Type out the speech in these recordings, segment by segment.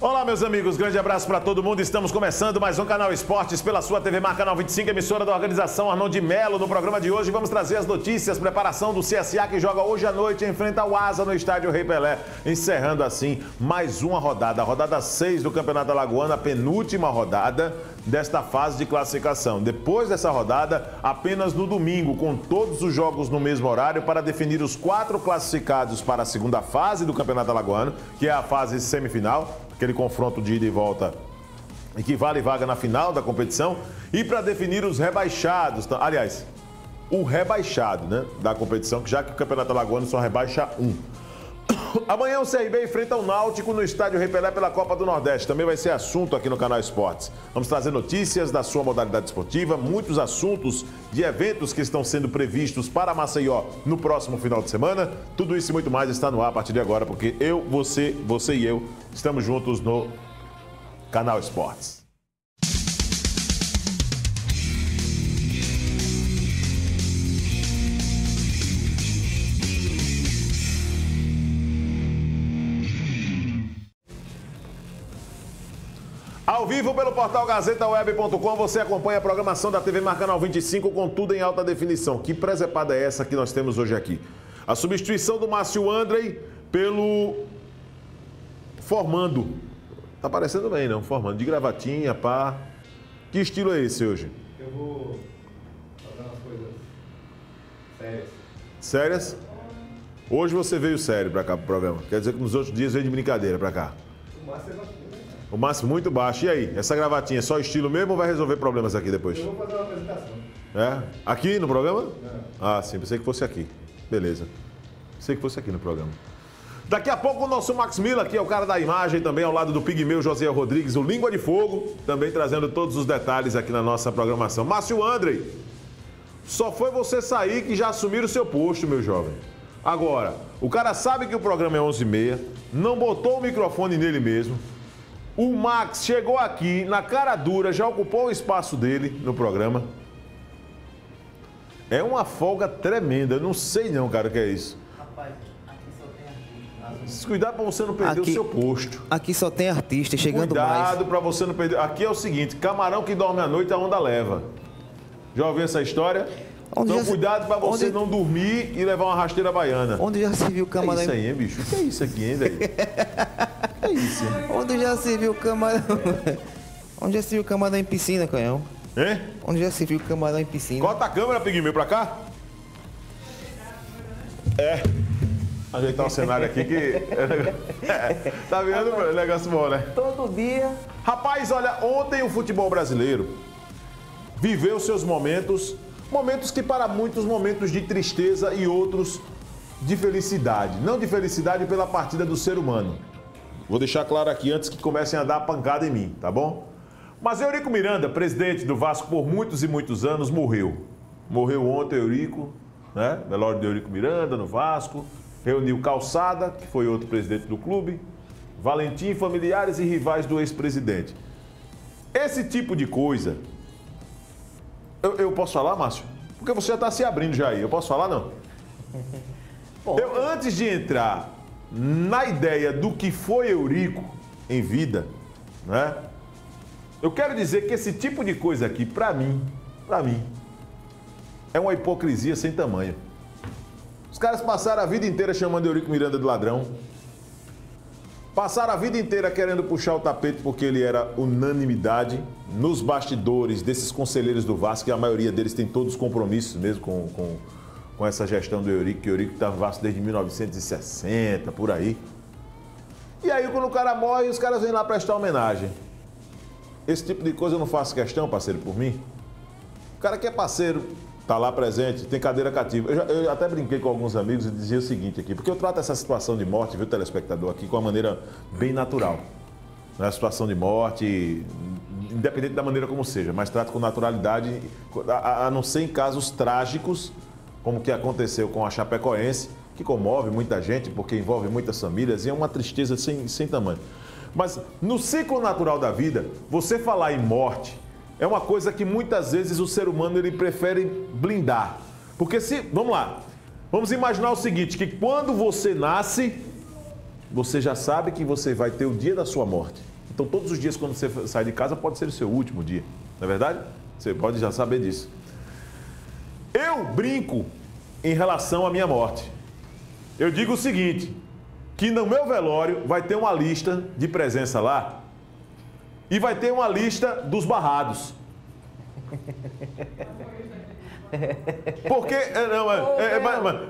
Olá, meus amigos, grande abraço para todo mundo. Estamos começando mais um Canal Esportes pela sua TV Mar Canal 25, emissora da organização Arnon de Melo. No programa de hoje vamos trazer as notícias, preparação do CSA que joga hoje à noite, enfrenta o Asa no estádio Rei Pelé, encerrando assim mais uma rodada, a rodada 6 do Campeonato Alagoano, a penúltima rodada desta fase de classificação. Depois dessa rodada, apenas no domingo, com todos os jogos no mesmo horário, para definir os 4 classificados para a segunda fase do Campeonato Alagoano, que é a fase semifinal, aquele confronto de ida e volta e que vale vaga na final da competição, e para definir os rebaixados, aliás, o rebaixado, né, da competição, que já que o Campeonato Alagoano só rebaixa um. Amanhã o CRB enfrenta o Náutico no estádio Rei Pelé pela Copa do Nordeste. Também vai ser assunto aqui no Canal Esportes. Vamos trazer notícias da sua modalidade esportiva, muitos assuntos de eventos que estão sendo previstos para Maceió no próximo final de semana. Tudo isso e muito mais está no ar a partir de agora, porque eu, você e eu estamos juntos no Canal Esportes. Ao vivo pelo portal GazetaWeb.com, você acompanha a programação da TV Mar Canal 25 com tudo em alta definição. Que presepada é essa que nós temos hoje aqui? A substituição do Márcio Andrei pelo Formando. Tá parecendo bem, não? Formando, de gravatinha, pá. Que estilo é esse hoje? Eu vou fazer umas coisas sérias. Sérias? Hoje você veio sério pra cá pro programa. Quer dizer que nos outros dias veio de brincadeira pra cá. O Márcio é baixinho, né? O Márcio muito baixo. E aí, essa gravatinha é só estilo mesmo ou vai resolver problemas aqui depois? Eu vou fazer uma apresentação. É? Aqui no programa? Não. Ah, sim, pensei que fosse aqui. Beleza. Pensei que fosse aqui no programa. Daqui a pouco o nosso Max Miller, que é o cara da imagem, também ao lado do Pigmeu José Rodrigues, o Língua de Fogo, também trazendo todos os detalhes aqui na nossa programação. Márcio Andrei, só foi você sair que já assumiram o seu posto, meu jovem. Agora, o cara sabe que o programa é 11h30, não botou o microfone nele mesmo. O Max chegou aqui, na cara dura, já ocupou o espaço dele no programa. É uma folga tremenda, eu não sei não, cara, o que é isso. Rapaz, aqui só tem artista. Cuidado para você não perder o seu posto. Aqui só tem artista, chegando mais. Cuidado para você não perder. Aqui é o seguinte, camarão que dorme à noite a onda leva. Já ouviu essa história? Então cuidado para você não dormir e levar uma rasteira baiana. Onde já se viu camarão... É isso aí, hein, bicho? O que é isso aqui, hein, daí? É isso, hein? Onde já se viu camarão... Onde já se viu camarão em piscina, canhão? Hein? Onde já se viu camarão em piscina? Corta a câmera, Pigmeu, pra cá. É. Ajeitar o cenário aqui que... Tá vendo? Negócio bom, né? Todo dia... Rapaz, olha, ontem o futebol brasileiro viveu seus momentos que para muitos momentos de tristeza e outros de felicidade. Não de felicidade pela partida do ser humano. Vou deixar claro aqui antes que comecem a dar pancada em mim, tá bom? Mas Eurico Miranda, presidente do Vasco por muitos e muitos anos, morreu. Morreu ontem Eurico, né? Velório de Eurico Miranda no Vasco. Reuniu Calçada, que foi outro presidente do clube. Valentim, familiares e rivais do ex-presidente. Esse tipo de coisa... Eu posso falar, Márcio? Porque você já está se abrindo já aí. Eu posso falar, não? Antes de entrar na ideia do que foi Eurico em vida, né? Eu quero dizer que esse tipo de coisa aqui, para mim, é uma hipocrisia sem tamanho. Os caras passaram a vida inteira chamando Eurico Miranda de ladrão. Passaram a vida inteira querendo puxar o tapete porque ele era unanimidade nos bastidores desses conselheiros do Vasco, que a maioria deles tem todos os compromissos mesmo com essa gestão do Eurico, que o Eurico está no Vasco desde 1960, por aí. E aí quando o cara morre, os caras vêm lá prestar homenagem. Esse tipo de coisa eu não faço questão, parceiro, por mim. O cara que é parceiro, tá lá presente, tem cadeira cativa. Eu até brinquei com alguns amigos e dizia o seguinte aqui, porque eu trato essa situação de morte, viu, telespectador, aqui com uma maneira bem natural. Não é situação de morte, independente da maneira como seja, mas trato com naturalidade, a não ser em casos trágicos, como o que aconteceu com a Chapecoense, que comove muita gente, porque envolve muitas famílias, e é uma tristeza sem tamanho. Mas no ciclo natural da vida, você falar em morte é uma coisa que muitas vezes o ser humano ele prefere blindar. Porque vamos lá, vamos imaginar o seguinte, que quando você nasce, você já sabe que você vai ter o dia da sua morte. Então, todos os dias quando você sai de casa pode ser o seu último dia, não é verdade? Você pode já saber disso. Eu brinco em relação à minha morte. Eu digo o seguinte, que no meu velório vai ter uma lista de presença lá e vai ter uma lista dos barrados. Porque,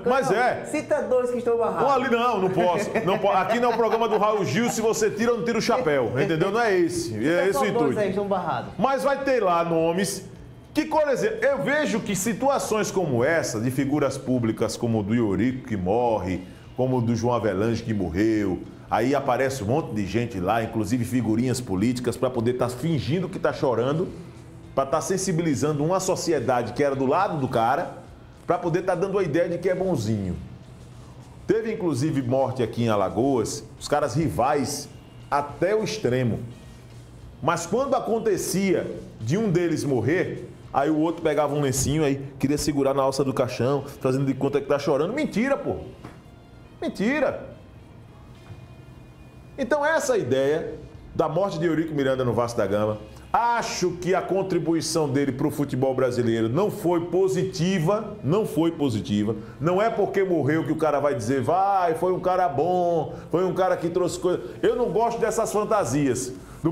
mas é. Cita 2 que estão barrados. Não posso. Aqui não é o programa do Raul Gil, se você tira ou não tira o chapéu, entendeu? Não é esse. É esse o intuito. Aí estão barrados. Mas vai ter lá nomes que, por exemplo, eu vejo que situações como essa, de figuras públicas como o do Eurico que morre, como o do João Avelange que morreu, aí aparece um monte de gente lá, inclusive figurinhas políticas, para poder estar fingindo que está chorando, para estar sensibilizando uma sociedade que era do lado do cara, para poder estar dando a ideia de que é bonzinho. Teve inclusive morte aqui em Alagoas, os caras rivais até o extremo. Mas quando acontecia de um deles morrer, aí o outro pegava um lencinho, aí queria segurar na alça do caixão, fazendo de conta que tá chorando. Mentira, pô! Mentira! Então essa ideia da morte de Eurico Miranda no Vasco da Gama, acho que a contribuição dele para o futebol brasileiro não foi positiva, não é porque morreu que o cara vai dizer, foi um cara bom, foi um cara que trouxe coisas. Eu não gosto dessas fantasias. Do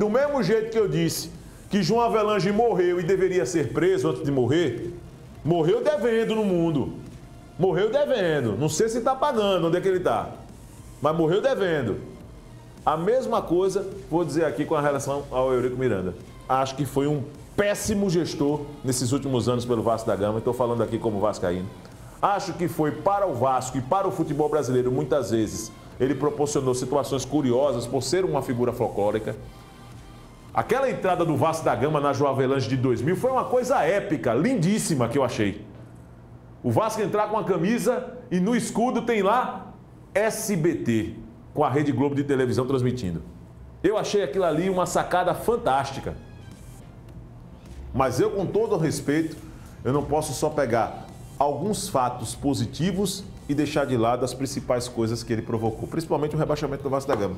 mesmo jeito que eu disse que João Avelange morreu e deveria ser preso antes de morrer, morreu devendo no mundo. Morreu devendo. Não sei se está pagando, onde é que ele está, mas morreu devendo. A mesma coisa, vou dizer aqui com a relação ao Eurico Miranda. Acho que foi um péssimo gestor nesses últimos anos pelo Vasco da Gama. Estou falando aqui como vascaíno. Acho que foi para o Vasco e para o futebol brasileiro, muitas vezes, ele proporcionou situações curiosas por ser uma figura folclórica. Aquela entrada do Vasco da Gama na João Avelange de 2000 foi uma coisa épica, lindíssima que eu achei. O Vasco entrar com a camisa e no escudo tem lá SBT. Com a Rede Globo de televisão transmitindo. Eu achei aquilo ali uma sacada fantástica. Mas eu, com todo o respeito, eu não posso só pegar alguns fatos positivos e deixar de lado as principais coisas que ele provocou, principalmente o rebaixamento do Vasco da Gama.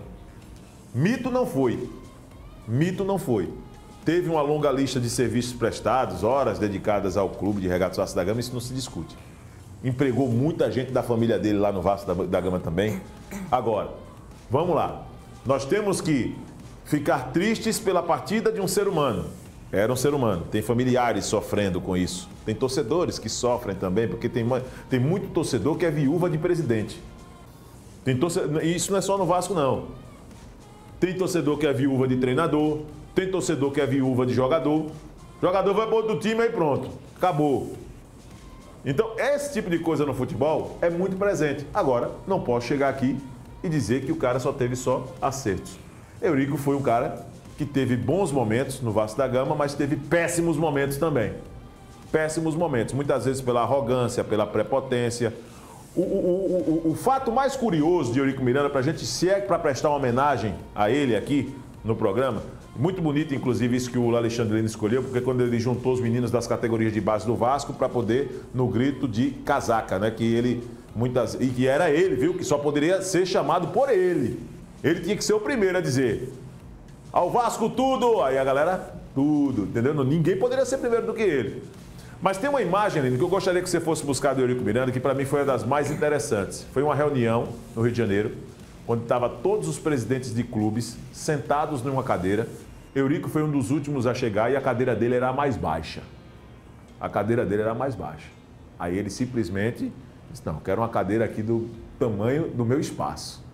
Mito não foi. Mito não foi. Teve uma longa lista de serviços prestados, horas dedicadas ao clube de regatas Vasco da Gama, isso não se discute. Empregou muita gente da família dele lá no Vasco da Gama também. Agora, vamos lá. Nós temos que ficar tristes pela partida de um ser humano. Era um ser humano. Tem familiares sofrendo com isso. Tem torcedores que sofrem também, porque tem muito torcedor que é viúva de presidente. Isso não é só no Vasco, não. Tem torcedor que é viúva de treinador. Tem torcedor que é viúva de jogador. O jogador vai para outro time e pronto. Acabou. Então, esse tipo de coisa no futebol é muito presente. Agora, não posso chegar aqui e dizer que o cara só teve acertos. Eurico foi um cara que teve bons momentos no Vasco da Gama, mas teve péssimos momentos também. Péssimos momentos, muitas vezes pela arrogância, pela prepotência. O fato mais curioso de Eurico Miranda, para a gente, se é para prestar uma homenagem a ele aqui no programa, muito bonito, inclusive, isso que o Alexandre Lino escolheu, porque quando ele juntou os meninos das categorias de base do Vasco para poder, no grito de casaca, né? Que ele, e que era ele, viu? Que só poderia ser chamado por ele. Ele tinha que ser o primeiro a dizer: ao Vasco tudo! Aí a galera, tudo, entendeu? Ninguém poderia ser primeiro do que ele. Mas tem uma imagem, Lino, que eu gostaria que você fosse buscar do Eurico Miranda, que para mim foi uma das mais interessantes. Foi uma reunião no Rio de Janeiro, onde estavam todos os presidentes de clubes sentados numa cadeira. Eurico foi um dos últimos a chegar e a cadeira dele era a mais baixa. A cadeira dele era a mais baixa. Aí ele simplesmente disse: não, quero uma cadeira aqui do tamanho do meu espaço.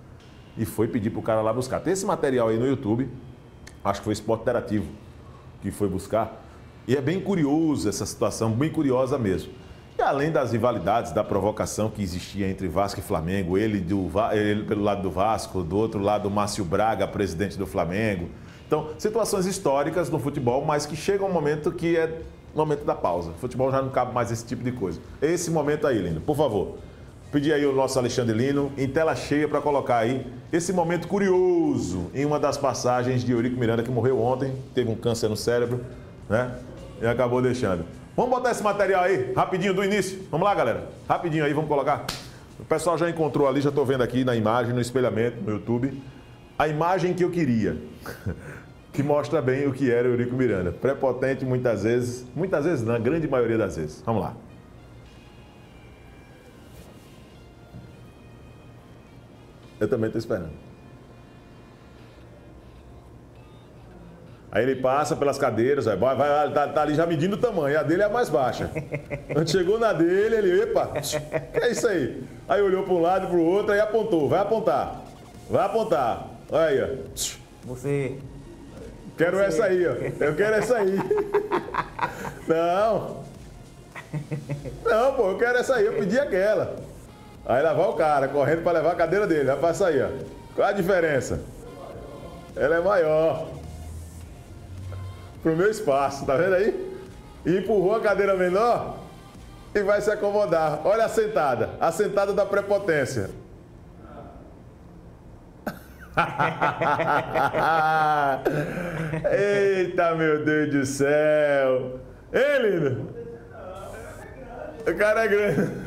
E foi pedir para o cara lá buscar. Tem esse material aí no YouTube, acho que foi Esporte Interativo que foi buscar. E é bem curioso essa situação, bem curiosa mesmo. E além das rivalidades, da provocação que existia entre Vasco e Flamengo, ele pelo lado do Vasco, do outro lado o Márcio Braga, presidente do Flamengo. Então, situações históricas no futebol, mas que chega um momento que é o momento da pausa. O futebol já não cabe mais esse tipo de coisa. Esse momento aí, Lino, por favor. Pedir aí o nosso Alexandre Lino, em tela cheia, para colocar aí esse momento curioso em uma das passagens de Eurico Miranda, que morreu ontem, teve um câncer no cérebro, né? E acabou deixando. Vamos botar esse material aí, rapidinho, do início. Vamos lá, galera. Rapidinho aí, vamos colocar. O pessoal já encontrou ali, já estou vendo aqui na imagem, no espelhamento, no YouTube. a imagem que eu queria, que mostra bem o que era o Eurico Miranda. Prepotente muitas vezes não, a grande maioria das vezes. Vamos lá. Eu também estou esperando. Aí ele passa pelas cadeiras, vai tá ali já medindo o tamanho, a dele é a mais baixa. Quando chegou na dele, ele, epa, que é isso aí? Aí olhou para um lado e para o outro, aí apontou, vai apontar. Olha aí, ó. Você... Quero essa aí, ó. Eu quero essa aí. Não, pô, eu quero essa aí, eu pedi aquela. Aí lá vai o cara, correndo para levar a cadeira dele, vai passar aí, ó. Qual a diferença? Ela é maior. Pro meu espaço, tá vendo aí? E empurrou a cadeira menor e vai se acomodar. Olha a sentada da prepotência. Eita, meu Deus do céu! Ei, lindo! O cara é grande.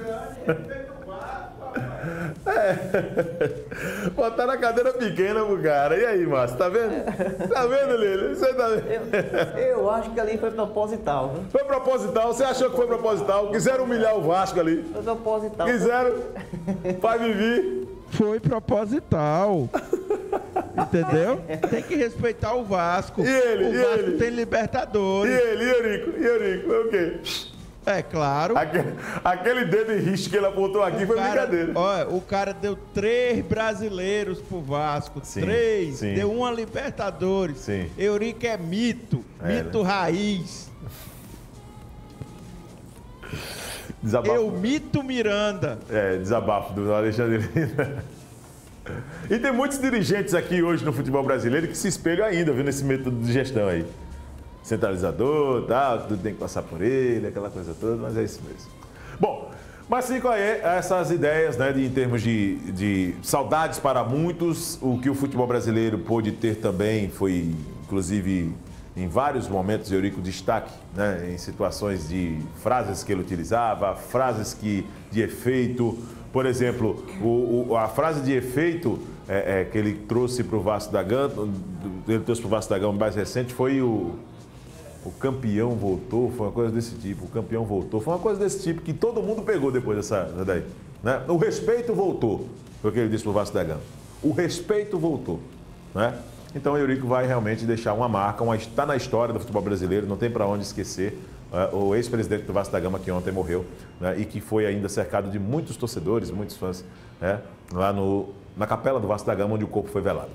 Botaram a cadeira pequena pro cara. E aí, Márcio, tá vendo? Tá vendo, Lili? Você tá vendo? Eu acho que ali foi proposital, viu? Foi proposital? Você achou que foi proposital? Quiseram humilhar o Vasco ali? Foi proposital. Quiseram? Pai Vivi? Foi proposital. Entendeu? Tem que respeitar o Vasco. E ele? O Vasco tem Libertadores. E ele? E Eurico? Foi o quê? É claro. Aquele dedo em risco que ele apontou aqui foi brincadeira. Olha, o cara deu 3 brasileiros pro Vasco. Sim, 3. sim. Deu uma Libertadores. Sim. Eurico é mito. Mito raiz. Desabafo. Eu mito Miranda. Desabafo do Alexandre Lima. E tem muitos dirigentes aqui hoje no futebol brasileiro que se espelham ainda, viu, nesse método de gestão aí. Centralizador, tal, tudo tem que passar por ele, aquela coisa toda, mas é isso mesmo. Bom, mas ficam aí essas ideias, né, em termos de saudades para muitos. O que o futebol brasileiro pôde ter também foi, inclusive, em vários momentos, Eurico destaque, né, em situações de frases que ele utilizava, frases de efeito. Por exemplo, a frase de efeito que ele trouxe para o Vasco da Gama, mais recente, foi o campeão voltou, foi uma coisa desse tipo. O campeão voltou, foi uma coisa desse tipo que todo mundo pegou depois dessa daí. Né? O respeito voltou, foi o que ele disse para o Vasco da Gama. O respeito voltou. Né? Então o Eurico vai realmente deixar uma marca, está na história do futebol brasileiro, não tem para onde esquecer. O ex-presidente do Vasco da Gama, que ontem morreu, né, e que foi ainda cercado de muitos torcedores, muitos fãs, né, lá na capela do Vasco da Gama, onde o corpo foi velado.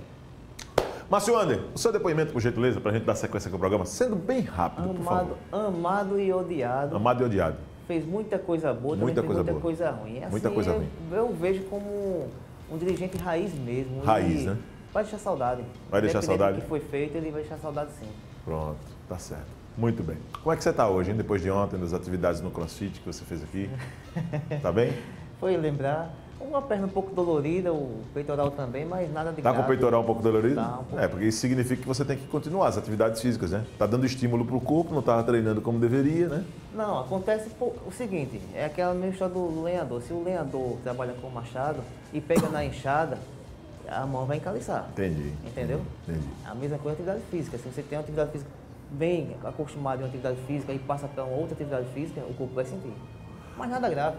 Márcio Ander, o seu depoimento, por gentileza, para a gente dar sequência aqui ao programa, sendo bem rápido, por favor. Amado e odiado. Amado e odiado. Fez muita coisa boa, muita coisa ruim. Assim, muita coisa ruim. Eu vejo como um dirigente raiz mesmo. Raiz, né? Vai deixar saudade. Vai deixar saudade? Do que foi feito, ele vai deixar saudade sim. Pronto, tá certo. Muito bem. Como é que você está hoje, hein? Depois de ontem, das atividades no CrossFit que você fez aqui? Tá bem? Foi lembrar. Uma perna um pouco dolorida, o peitoral também, mas nada de grave. Tá com o peitoral um pouco dolorido? Tá, um pouco. Porque isso significa que você tem que continuar as atividades físicas, né? Tá dando estímulo pro corpo, não estava treinando como deveria, né? Não, acontece o seguinte, é aquela mesma história do lenhador. Se o lenhador trabalha com machado e pega na enxada, a mão vai encaliçar. Entendi. Entendeu? Entendi. A mesma coisa é a atividade física. Se você tem uma atividade física bem acostumado em uma atividade física e passa para uma outra atividade física, o corpo vai sentir. Mas nada grave.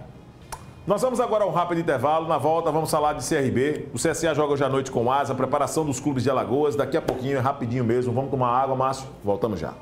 Nós vamos agora a um rápido intervalo. Na volta vamos falar de CRB. O CSA joga hoje à noite com o Asa, preparação dos clubes de Alagoas. Daqui a pouquinho, é rapidinho mesmo. Vamos tomar água, Márcio. Voltamos já.